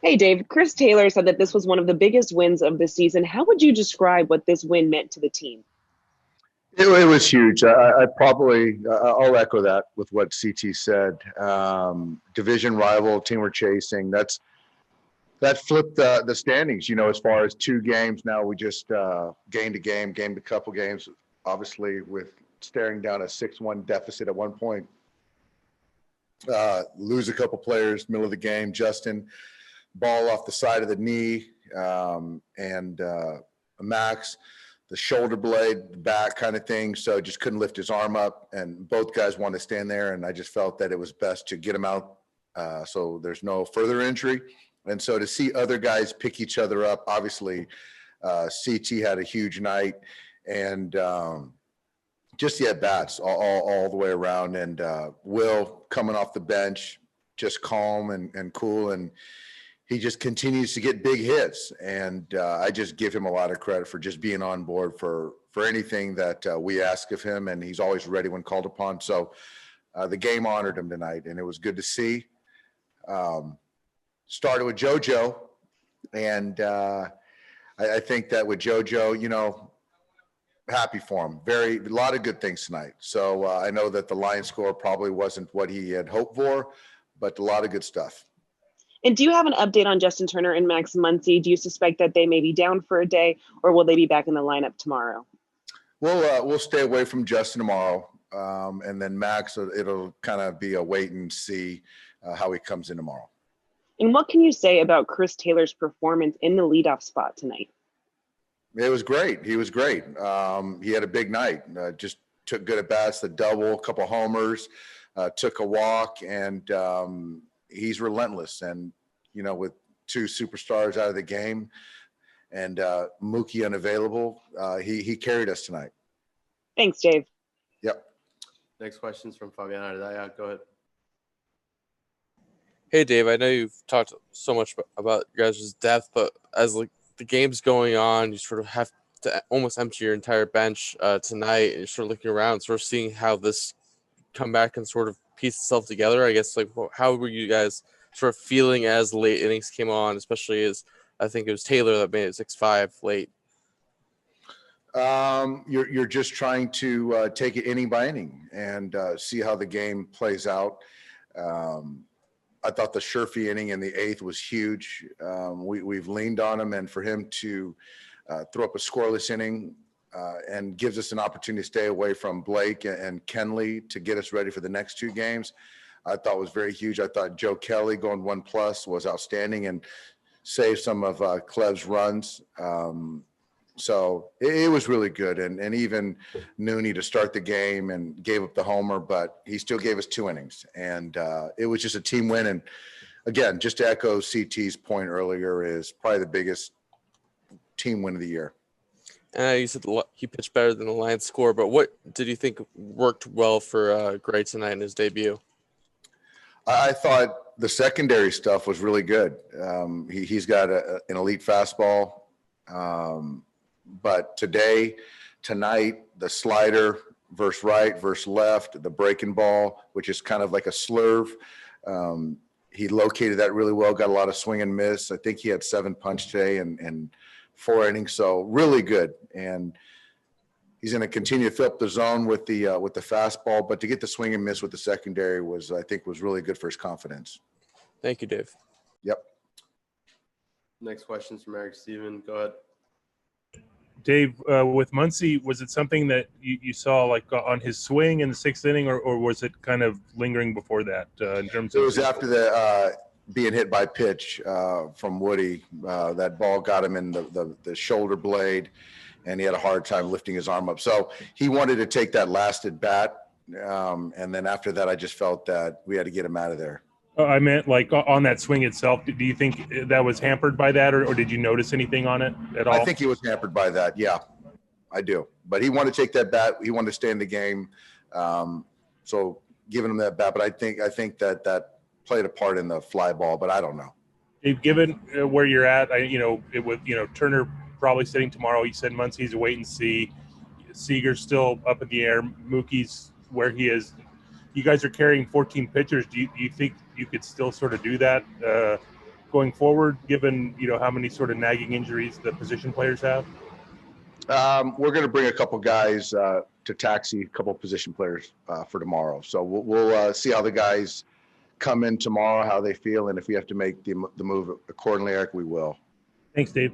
Hey, Dave. Chris Taylor said that this was one of the biggest wins of the season. How would you describe what this win meant to the team? It was huge. I'll echo that with what CT said. Division rival team we're chasing. That flipped the standings. As far as two games now, we just gained a couple games. Obviously, with staring down a 6-1 deficit at one point, lose a couple players middle of the game. Justin ball off the side of the knee, and Max the shoulder blade, the back kind of thing. So just couldn't lift his arm up, and both guys wanted to stand there. And I just felt that it was best to get him out, so there's no further injury. And so to see other guys pick each other up, obviously, CT had a huge night, and just the at bats all the way around. And Will coming off the bench, just calm and cool, and he just continues to get big hits. And I just give him a lot of credit for just being on board for anything that we ask of him. And he's always ready when called upon. So the game honored him tonight, and it was good to see. Started with JoJo. And I think that with JoJo, happy for him. A lot of good things tonight. So I know that the line score probably wasn't what he had hoped for, but a lot of good stuff. And do you have an update on Justin Turner and Max Muncy? Do you suspect that they may be down for a day, or will they be back in the lineup tomorrow? We'll stay away from Justin tomorrow, and then Max, it'll kind of be a wait and see how he comes in tomorrow. And what can you say about Chris Taylor's performance in the leadoff spot tonight? It was great. He was great. He had a big night. Just took good at bats, the double, a couple homers, took a walk, and he's relentless. And, with two superstars out of the game and Mookie unavailable, he carried us tonight. Thanks, Dave. Yep. Next question's from Fabiana Adaya. Go ahead. Hey, Dave, I know you've talked so much about your guys' depth, but as the game's going on, you sort of have to almost empty your entire bench tonight, and you're sort of looking around, sort of seeing how this comeback can sort of piece itself together. I guess, how were you guys sort of feeling as the late innings came on, especially as I think it was Taylor that made it 6-5 late? You're just trying to take it inning by inning and see how the game plays out. I thought the Sherfy inning in the 8th was huge. We've leaned on him, and for him to throw up a scoreless inning and gives us an opportunity to stay away from Blake and Kenley to get us ready for the next two games, I thought was very huge. I thought Joe Kelly going 1+ was outstanding and saved some of Clev's runs. So it was really good. And even Nooney to start the game and gave up the homer, but he still gave us 2 innings. And it was just a team win. And again, just to echo CT's point earlier, is probably the biggest team win of the year. You said he pitched better than the Lions score, but what did you think worked well for Gray tonight in his debut? I thought the secondary stuff was really good. He's got an elite fastball. But tonight, the slider versus right versus left, the breaking ball, which is kind of like a slurve. He located that really well, got a lot of swing and miss. I think he had 7 punch today and 4 innings, so really good. And he's going to continue to fill up the zone with the fastball, but to get the swing and miss with the secondary was really good for his confidence. Thank you, Dave. Yep. Next question's from Eric Steven. Go ahead. Dave, with Muncy, was it something that you saw on his swing in the 6th inning, or was it kind of lingering before that in terms of? It was after the being hit by pitch from Woody. That ball got him in the shoulder blade, and he had a hard time lifting his arm up. So he wanted to take that last at bat, and then after that, I just felt that we had to get him out of there. I meant on that swing itself. Do you think that was hampered by that, or did you notice anything on it at all? I think he was hampered by that. Yeah, I do. But he wanted to take that bat. He wanted to stay in the game. So giving him that bat. But I think that played a part in the fly ball. But I don't know. Given where you're at, with Turner probably sitting tomorrow. You said Muncy's a wait and see. Seager's still up in the air. Mookie's where he is. You guys are carrying 14 pitchers. Do you think you could still sort of do that going forward, given how many sort of nagging injuries the position players have? We're going to bring a couple guys to taxi a couple position players for tomorrow. So we'll see how the guys come in tomorrow, how they feel, and if we have to make the move accordingly, Eric, we will. Thanks, Dave.